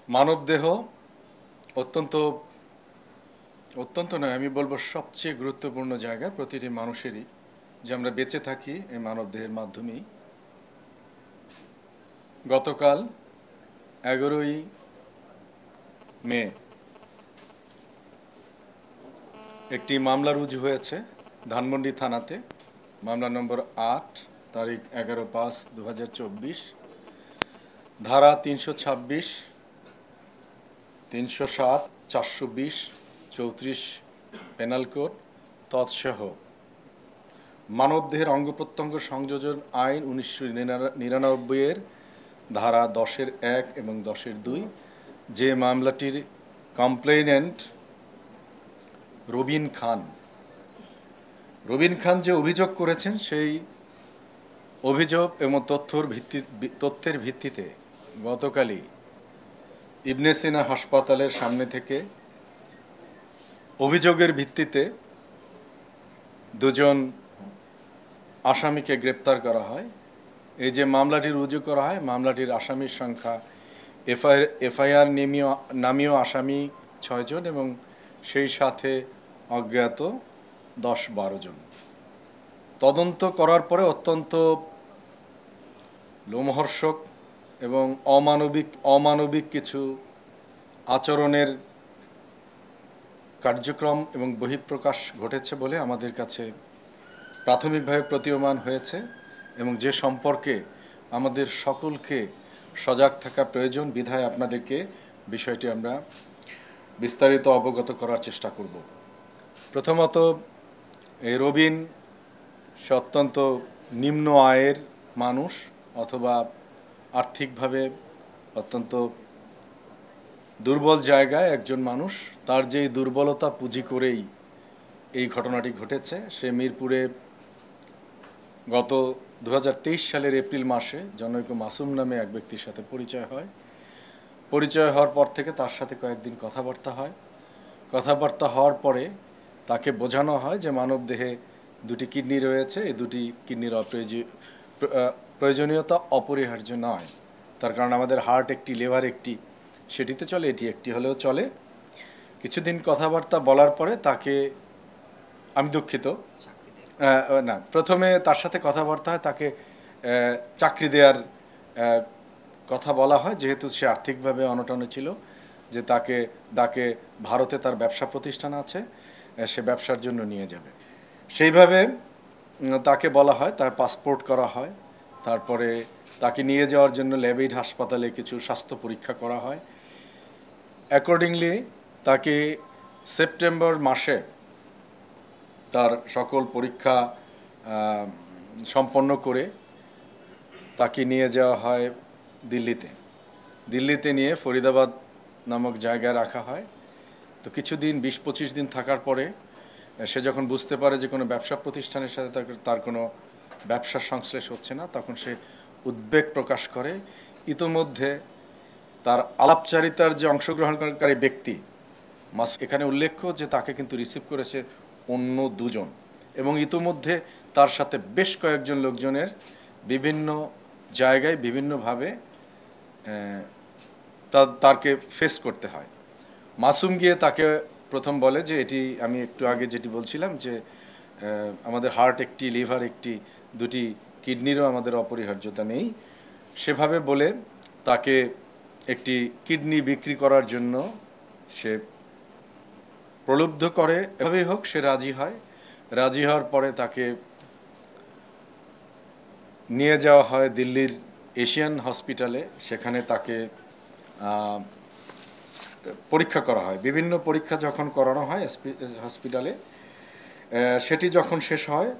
মানবদেহ অত্যন্ত অত্যন্ত নয়, আমি বলবো সবচেয়ে গুরুত্বপূর্ণ জায়গা প্রতিটি মানুষেরই, যে আমরা বেঁচে থাকি এই মানবদেহের মাধ্যমেই। গতকাল 11ই মে একটি মামলা রুজু হয়েছে ধানমন্ডি থানাতে। মামলা নম্বর 8, তারিখ 11/5/2024, ধারা 326, 307, 420, 34 পেনাল কোড তৎসহ মানবদেহের অঙ্গ প্রত্যঙ্গ সংযোজন আইন 1999 ধারা 10-1 এবং 10-2, যে মামলাটির কমপ্লেইনেন্ট রবিন খান যে অভিযোগ করেছেন, সেই অভিযোগ এবং তথ্যের ভিত্তিতে গতকালই ইবনে সিনা হাসপাতালের সামনে থেকে অভিযোগের ভিত্তিতে দুজন আসামিকে গ্রেপ্তার করা হয়। এই যে মামলাটি রুজু করা হয়, মামলাটির আসামির সংখ্যা এফআইআর নামীয় আসামি 6 জন এবং সেই সাথে অজ্ঞাত 10-12 জন। তদন্ত করার পরে অত্যন্ত লোমহর্ষক এবং অমানবিক কিছু আচরণের কার্যক্রম এবং বহিঃপ্রকাশ ঘটেছে বলে আমাদের কাছে প্রাথমিকভাবে প্রতীয়মান হয়েছে, এবং যে সম্পর্কে আমাদের সকলকে সজাগ থাকা প্রয়োজন, বিধায় আপনাদেরকে বিষয়টি আমরা বিস্তারিত অবগত করার চেষ্টা করব। প্রথমত, এই রবিন সে অত্যন্ত নিম্ন আয়ের মানুষ, অথবা আর্থিকভাবে অত্যন্ত দুর্বল জায়গায় একজন মানুষ। তার যেই দুর্বলতা পুঁজি করেই এই ঘটনাটি ঘটেছে। সে মিরপুরে গত 2023 সালের এপ্রিল মাসে জনৈক মাসুম নামে এক ব্যক্তির সাথে পরিচয় হয়। পরিচয় হওয়ার পর থেকে তার সাথে কয়েকদিন কথাবার্তা হয়। কথাবার্তা হওয়ার পরে তাকে বোঝানো হয় যে মানবদেহে 2টি কিডনি রয়েছে, এই 2টি কিডনির প্রয়োজনীয়তা অপরিহার্য নয়। তার কারণ আমাদের হার্ট একটি, লিভার একটি, সেটিতে চলে, এটি একটি হলেও চলে। কিছুদিন কথাবার্তা বলার পরে তাকে, আমি দুঃখিত, না, প্রথমে তার সাথে কথাবার্তা হয়, তাকে চাকরি দেওয়ার কথা বলা হয়, যেহেতু সে আর্থিকভাবে অনটনে ছিল, যে তাকে ভারতে তার ব্যবসা প্রতিষ্ঠান আছে, সে ব্যবসার জন্য নিয়ে যাবে। সেইভাবে তাকে বলা হয়, তার পাসপোর্ট করা হয়, তারপরে তাকে নিয়ে যাওয়ার জন্য ল্যাবেইড হাসপাতালে কিছু স্বাস্থ্য পরীক্ষা করা হয়। অ্যাকর্ডিংলি তাকে সেপ্টেম্বর মাসে তার সকল পরীক্ষা সম্পন্ন করে তাকে নিয়ে যাওয়া হয় দিল্লিতে নিয়ে ফরিদাবাদ নামক জায়গায় রাখা হয়। তো কিছুদিন, 20-25 দিন থাকার পরে সে যখন বুঝতে পারে যে কোনো ব্যবসা প্রতিষ্ঠানের সাথে তার কোনো ব্যবসার সংশ্লেষ হচ্ছে না, তখন সে উদ্বেগ প্রকাশ করে। ইতোমধ্যে তার আলাপচারিতার যে অংশগ্রহণকারী ব্যক্তি, এখানে উল্লেখ্য যে তাকে কিন্তু রিসিভ করেছে অন্য 2 জন, এবং ইতোমধ্যে তার সাথে বেশ কয়েকজন লোকজনের বিভিন্ন জায়গায় বিভিন্নভাবে তাকে ফেস করতে হয়। মাসুম গিয়ে তাকে প্রথম বলে যে এটি, আমি একটু আগে যেটি বলছিলাম, যে আমাদের হার্ট একটি, লিভার একটি, 2টি কিডনিরও আমাদের অপরিহার্যতা নেই। সেভাবে বলে তাকে একটি কিডনি বিক্রি করার জন্য সে প্রলুব্ধ করে। এভাবেই হোক সে রাজি হয়। রাজি হওয়ার পরে তাকে নিয়ে যাওয়া হয় দিল্লির এশিয়ান হসপিটালে। সেখানে তাকে পরীক্ষা করা হয়। বিভিন্ন পরীক্ষা যখন করানো হয় হসপিটালে, সেটি যখন শেষ হয়,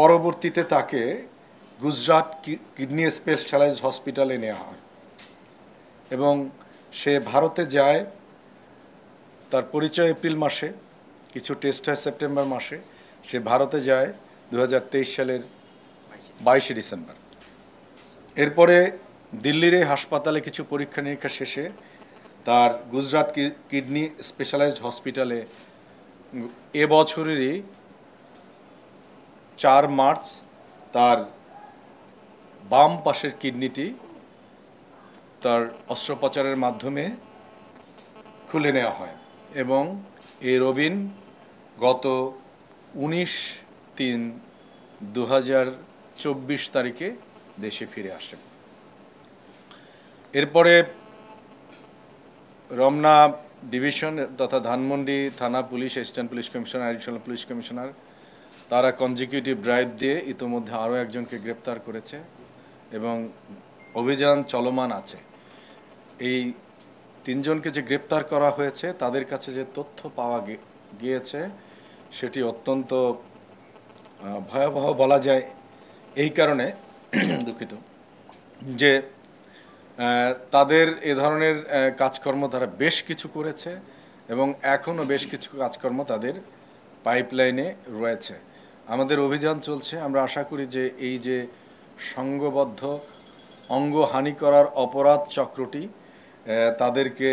পরবর্তীতে তাকে গুজরাট কিডনি স্পেশালাইজড হসপিটালে নেওয়া হয় এবং সে ভারতে যায়। তার পরিচয় এপ্রিল মাসে, কিছু টেস্ট হয় সেপ্টেম্বর মাসে। সে ভারতে যায় 2023 সালের 22 ডিসেম্বর। এরপরে দিল্লির এই হাসপাতালে কিছু পরীক্ষা নিরীক্ষা শেষে তার গুজরাট কিডনি স্পেশালাইজড হসপিটালে এবছরেরই 4 মার্চ তার বাম পাশের কিডনিটি তার অস্ত্রোপচারের মাধ্যমে খুলে নেওয়া হয় এবং এই রবিন গত 19/3/2024 তারিখে দেশে ফিরে আসেন। এরপরে রমনা ডিভিশন তথা ধানমন্ডি থানা police, assistant police commissioner, additional police commissioner তারা কনজিকিউটিভ ড্রাইভ দিয়ে ইতোমধ্যে আরও একজনকে গ্রেপ্তার করেছে এবং অভিযান চলমান আছে। এই 3 জনকে যে গ্রেপ্তার করা হয়েছে তাদের কাছে যে তথ্য পাওয়া গিয়েছে সেটি অত্যন্ত ভয়াবহ বলা যায় এই কারণে দুঃখিত যে তাদের এ ধরনের কাজকর্ম তারা বেশ কিছু করেছে এবং এখনও বেশ কিছু কাজকর্ম তাদের পাইপলাইনে রয়েছে। আমাদের অভিযান চলছে। আমরা আশা করি যে এই যে সংঘবদ্ধ অঙ্গহানি করার অপরাধ চক্রটি তাদেরকে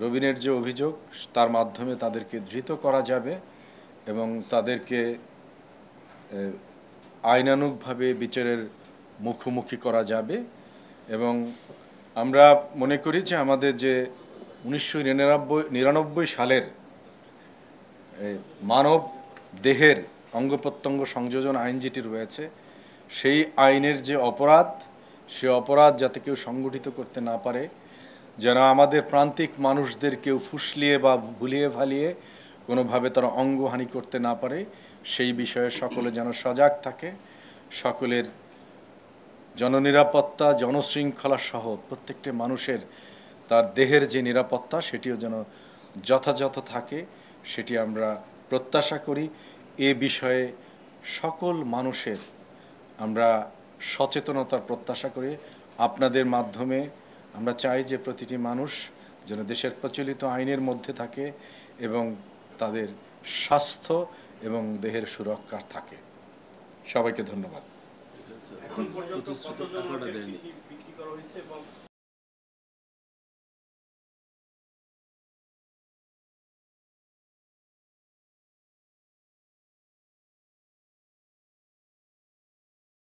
রবিনের যে অভিযোগ তার মাধ্যমে তাদেরকে ধৃত করা যাবে এবং তাদেরকে আইনানুগভাবে বিচারের মুখোমুখি করা যাবে। এবং আমরা মনে করি যে আমাদের যে 1999 সালের মানব দেহের অঙ্গ প্রত্যঙ্গ সংযোজন আইন যেটি রয়েছে সেই আইনের যে অপরাধ, সে অপরাধ যাতে কেউ সংগঠিত করতে না পারে, যেন আমাদের প্রান্তিক মানুষদের কেউ ফুসলিয়ে বা ভুলিয়ে ভালিয়ে কোনোভাবে তারা অঙ্গহানি করতে না পারে, সেই বিষয়ে সকলে যেন সজাগ থাকে। সকলের জননিরাপত্তা, জনশৃঙ্খলা সহ প্রত্যেকটি মানুষের তার দেহের যে নিরাপত্তা সেটিও যেন যথাযথ থাকে, সেটি আমরা প্রত্যাশা করি। এ বিষয়ে সকল মানুষের আমরা সচেতনতার প্রত্যাশা করি। আপনাদের মাধ্যমে আমরা চাই যে প্রতিটি মানুষ যেন দেশের প্রচলিত আইনের মধ্যে থাকে এবং তাদের স্বাস্থ্য এবং দেহের সুরক্ষা থাকে। সবাইকে ধন্যবাদ।